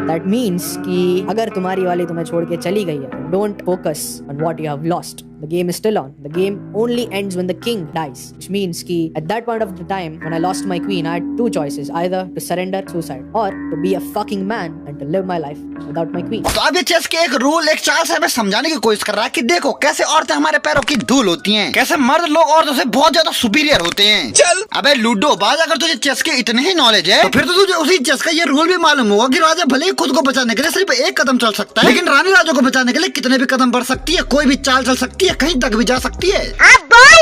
That means कि अगर तुम्हारी वाली तुम्हें छोड़ के चली गई है, don't focus on what you have lost. The game is still on. The game only ends when the king dies, which means कि at that point of the time when I lost my queen, I had two choices: either to surrender, suicide, or to be a fucking man and to live my life without my queen. तो अब ये chess के एक rule, एक चाल से हमें समझाने की कोशिश कर रहा है कि देखो कैसे औरतें हमारे पैरों की धूल होती हैं, कैसे मर्द लोग औरतों से बहुत ज्यादा सुपीरियर होते हैं. चल अबे लूडो बाज, अगर तुझे चेस के इतने ही नॉलेज है तो फिर तो तुझे उसी चेस का ये रूल भी मालूम होगा कि राजा भले ही खुद को बचाने के लिए सिर्फ एक कदम चल सकता है, लेकिन रानी राजा को बचाने के लिए कितने भी कदम बढ़ सकती है, कोई भी चाल चल सकती है, कहीं तक भी जा सकती है. आप बोल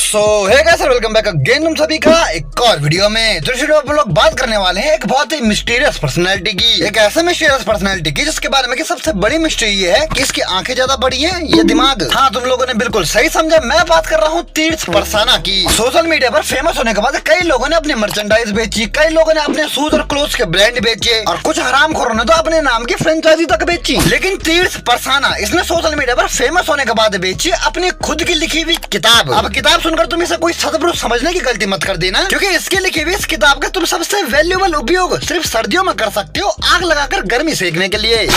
so hey guys, welcome back again तुम सभी का एक और वीडियो में. तो इस वीडियो में हम लोग बात करने वाले हैं एक बहुत ही मिस्टीरियस पर्सनालिटी की, एक ऐसे मिस्टीरियस पर्सनालिटी की जिसके बारे में कि सबसे बड़ी मिस्ट्री ये है कि इसकी आंखें ज्यादा बड़ी हैं, ये दिमाग. हाँ, तुम लोगों ने बिल्कुल सही समझा, मैं बात कर रहा हूँ तीर्थ परसाना की. सोशल मीडिया पर फेमस होने के बाद कई लोगों ने अपनी मर्चेंडाइज बेची, कई लोगों ने अपने शूज और क्लोथ्स के ब्रांड बेचे, और कुछ हरामखोरों ने तो अपने नाम की फ्रेंचाइजी तक बेची. लेकिन तीर्थ परसाना इसने सोशल मीडिया पर फेमस होने के बाद बेची अपनी खुद की लिखी हुई किताब. अब किताब सुनकर तुम इसे कोई सदप्रुष समझने की गलती मत कर देना, क्योंकि इसके लिखी हुई इस किताब का तुम सबसे वैल्यूएबल उपयोग सिर्फ सर्दियों में कर सकते हो, आग लगाकर गर्मी सेकने के लिए.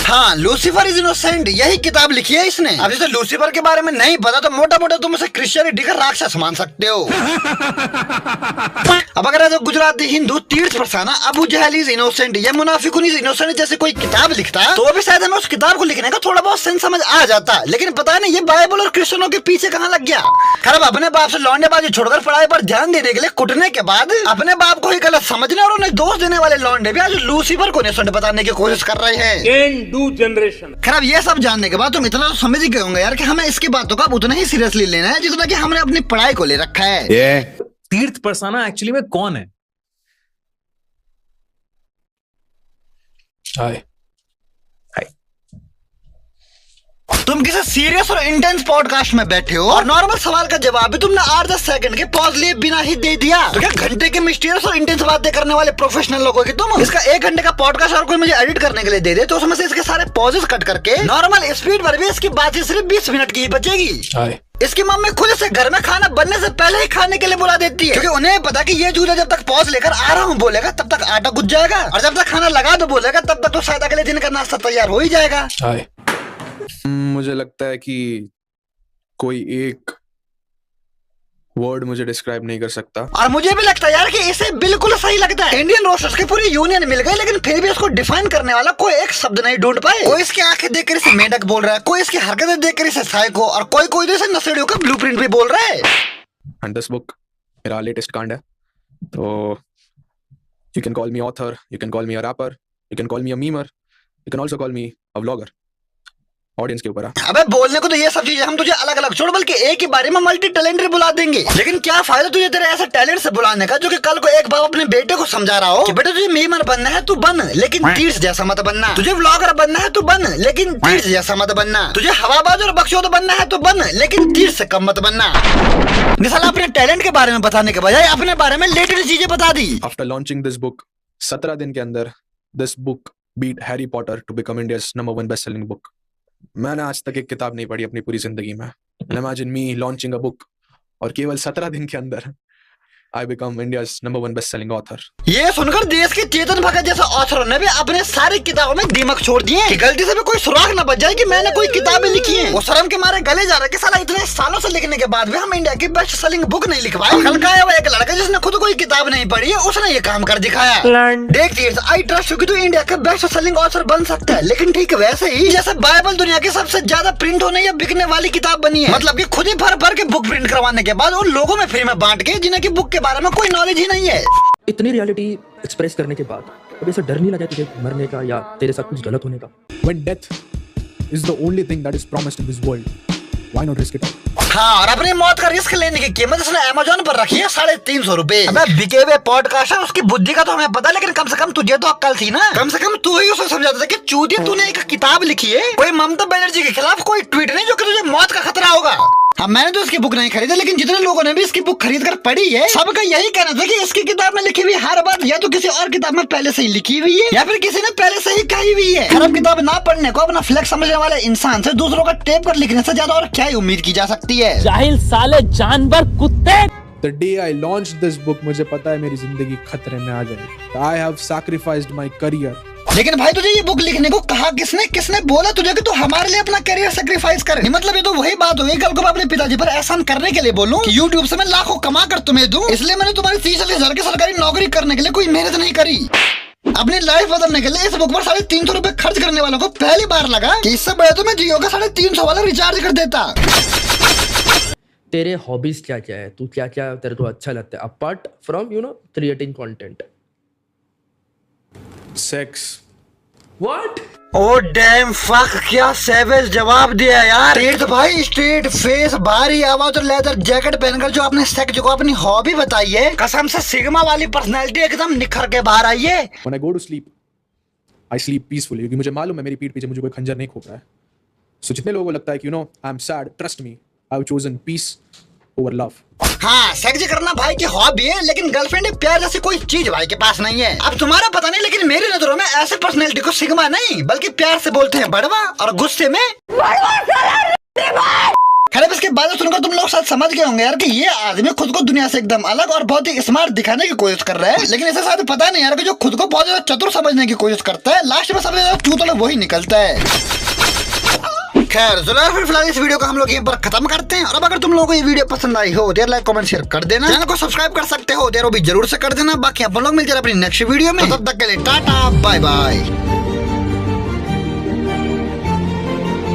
हाँ, लूसीफर इज इनोसेंट, यही किताब लिखी है इसने. अब जैसे लूसीफर के बारे में नहीं पता तो मोटा मोटा तुम उसे क्रिश्चियनिटी का राक्षस मान सकते हो. अब अगर ऐसा गुजराती हिंदू तीर्थ परसाना अबू जहल इज इनोसेंट या मुनाफिकुन इज इनोसेंट जैसे कोई किताब लिखता तो भी शायद हमें उस किताब को लिखने का थोड़ा बहुत सेंस समझ आ जाता, लेकिन पता नहीं ये बाइबल और क्रिश्चियनों के पीछे कहाँ लग गया. खराब अपने बाप से लौंडेबाजी छोड़कर पढ़ाई पर ध्यान देने के लिए कुटने के बाद अपने बाप को ही गलत समझने और उन्हें दोष देने वाले लौंडे भी आज लूसीफर को इनोसेंट बताने की कोशिश कर रहे हैं. खराब ये सब जानने के बाद तुम इतना तो समझ ही गए होंगे यार कि हमें इसकी बातों का उतना ही सीरियसली लेना है जितना कि हमने अपनी पढ़ाई को ले रखा है. ये तीर्थ परसाना एक्चुअली में कौन है? हाय तुम किसी सीरियस और इंटेंस पॉडकास्ट में बैठे हो और नॉर्मल सवाल का जवाब भी तुमने 8-10 सेकंड के पॉज लिए बिना ही दे दिया. तो क्या घंटे के मिस्टीरियस और इंटेंस बातें करने वाले प्रोफेशनल लोग हो कि तुम? इसका 1 घंटे का पॉडकास्ट और कोई मुझे एडिट करने के लिए दे दे तो उसमें से इसके सारे पॉजेस कट करके नॉर्मल स्पीड पर भी इसकी बातें सिर्फ 20 मिनट की ही बचेगी. इसकी मम्मी खुद से घर में खाना बनने से पहले ही खाने के लिए बुला देती है, क्योंकि उन्हें पता कि ये चूजा जब तक पॉज लेकर आ रहा हूँ बोलेगा तब तक आटा गुज जाएगा, और जब तक खाना लगा दो बोलेगा तब तक तो शायद अगले दिन का नाश्ता तैयार हो ही जाएगा. मुझे लगता है कि कोई एक वर्ड मुझे डिस्क्राइब नहीं कर सकता, और मुझे भी लगता है यार कि इसे बिल्कुल सही लगता है. इंडियन रोस्टर्स की पूरी यूनियन मिल गई, लेकिन फिर भी इसको डिफाइन करने वाला कोई एक शब्द नहीं ढूंढ पाए. कोई इसकी आंखें देखकर इसे मेंढक बोल रहा है, कोई इसकी हरकतें देखकर इसे साइको, और कोई कोई तो इसे नशेड़ियों का ब्लूप्रिंट भी बोल रहा है. एंड दिस बुक मेरा लेटेस्ट कांड है, तो you can call me author, you can call me a rapper, you can call me a memer, you can also call me a vlogger. Audience के ऊपर. अबे बोलने को तो ये सब चीजें हम तुझे अलग अलग छोड़ बल्कि एक ही बारे में मल्टी टैलेंटेड बुला देंगे, लेकिन क्या फायदा तुझे तेरे ऐसे टैलेंट से बुलाने का जो कि कल को एक बाप अपने बेटे को समझा रहा हो कि बेटा तुझे मीमर बनना है तू बन, लेकिन तीर्थ जैसा मत बनना. तुझे व्लॉगर बनना है तू बन, लेकिन तीर्थ जैसा मत बनना. तुझे हवाबाज और बख्शोद बनना है तो बन, लेकिन तीर्थ से कम मत बनना. निसाला अपने टैलेंट के बारे में बताने के बजाय अपने बारे में लेटेस्ट चीजें बता दी. आफ्टर लॉन्चिंग दिस बुक 17 दिन के अंदर this book beat Harry Potter to become India's number 1 best selling book. मैंने आज तक एक किताब नहीं पढ़ी अपनी पूरी जिंदगी में. Imagine me launching a book और केवल 17 दिन के अंदर I become India's number 1 best selling author. ये सुनकर देश के चेतन भगत जैसे ऑथरों ने भी अपने सारी किताबों में दीमक छोड़ दिए कि गलती से भी कोई सुराग न बच जाए कि मैंने कोई किताबें लिखी है. वो शर्म के मारे गले जा रहे कि साला इतने सालों से लिखने के बाद भी हम इंडिया की बेस्ट सेलिंग बुक नहीं लिख पाए. कल का आया हुआ एक लड़का जिसने खुद कोई किताब नहीं पढ़ी है उसने ये काम कर दिखाया. देख तीर्थ, आई ट्रस्ट यू कि तू इंडिया का बेस्ट सेलिंग ऑथर बन सकता है, लेकिन ठीक वैसे ही जैसे बाइबल दुनिया की सबसे ज्यादा प्रिंट होने या बिकने वाली किताब बनी है. मतलब कि खुद ही भर भर के बुक प्रिंट करवाने के बाद उन लोगों में फ्री में बांट के जिन्हें की बुक के बारे में कोई नॉलेज ही नहीं है. इतनी रियलिटी एक्सप्रेस करने के बाद कभी ऐसा डर नहीं लगा तुझे मरने का या तेरे साथ कुछ गलत होने का? When death is the only thing that is promised in this world, why not risk it all? हाँ, और अपनी मौत का रिस्क लेने की कीमत उसने अमेज़न पर रखी है 350 रुपए. अबे बिके हुए पॉडकास्ट है, उसकी बुद्धि का तो हमें पता, लेकिन कम से कम तुझे तो अक्ल थी ना. कम से कम तू ही उसे समझाता था कि चूतिया तूने एक किताब लिखी है, कोई ममता बनर्जी के खिलाफ कोई ट्वीट नहीं जो कि तुझे मौत का खतरा होगा. हाँ, मैंने तो इसकी बुक नहीं खरीदी, लेकिन जितने लोगों ने भी इसकी बुक खरीद कर पढ़ी है, सबका यही कहना था कि इसकी किताब में लिखी हुई हर बात या तो किसी और किताब में पहले से ही लिखी हुई है या फिर किसी ने पहले से ही कही हुई है। खराब किताब ना पढ़ने को अपना फ्लेक्स समझने वाले इंसान से दूसरों का टेप पर लिखने से ज्यादा और क्या ही उम्मीद की जा सकती है। जाहिल साले जानवर कुत्ते। The day I launched this book, मुझे पता है मेरी जिंदगी खतरे में आ जाएगी। I have sacrificed my career. लेकिन भाई तुझे ये बुक लिखने को कहा किसने बोला तुझे कि तू हमारे लिए अपना करियर सेक्रीफाइस कर? मतलब ये तो वही बात हुई, कल को मैं अपने पिताजी पर एहसान करने के लिए बोलूं कि YouTube से मैं लाखों कमा कर तुम्हें दूं, इसलिए मैंने तुम्हारी 30,000 की सरकारी नौकरी करने के लिए कोई मेहनत नहीं करी। अपनी लाइफ बदलने के लिए इस बुक पर 350 रुपए खर्च करने वालों को पहली बार लगा कि इससे बड़े तो मैं जियो का 350 वाला रिचार्ज कर देता। तेरे हॉबीज क्या क्या है, तू क्या क्या तेरे को अच्छा लगता है apart from creating content? Sex. What? Oh damn fuck, क्या सेवेज जवाब दिया यार। स्ट्रेट भाई, स्ट्रेट फेस, भारी आवाज और लेदर जैकेट पहनकर जो आपने सेक्स को अपनी हॉबी बताई है, कसम से सिग्मा वाली पर्सनालिटी एकदम निखर के बाहर आई है। When I go to sleep, I sleep peacefully क्योंकि मुझे मालूम है मेरी पीठ पीछे मुझे कोई खंजर नहीं खोप रहा है। So जितने लोगों को लगता है कि I'm sad, trust me, I've chosen peace over love. हाँ, सेक्स करना भाई की हॉबी है, लेकिन गर्लफ्रेंड प्यार जैसी कोई चीज भाई के पास नहीं है। अब तुम्हारा पता नहीं, लेकिन मेरी नजरों में ऐसे पर्सनैलिटी को सिग्मा नहीं बल्कि प्यार से बोलते हैं बड़वा, और गुस्से में खैर इसके बाद सुनकर तुम लोग शायद समझ गए होंगे यार कि ये आदमी खुद को दुनिया से एकदम अलग और बहुत ही स्मार्ट दिखाने की कोशिश कर रहा है, लेकिन इसे शायद पता नहीं यार कि जो खुद को बहुत ज्यादा चतुर समझने की कोशिश करता है, लास्ट में सबसे ज्यादा चूत वही निकलता है। खैर फिलहाल इस वीडियो को हम लोग यहीं पर खत्म करते हैं, और अब अगर तुम लोगों को ये वीडियो पसंद आई हो देर लाइक कमेंट शेयर कर देना, चैनल को सब्सक्राइब कर सकते हो देर वो भी जरूर से कर देना। बाकी अपन लोग मिलते हैं अपनी नेक्स्ट वीडियो में, तब तक के लिए टाटा बाय बाय।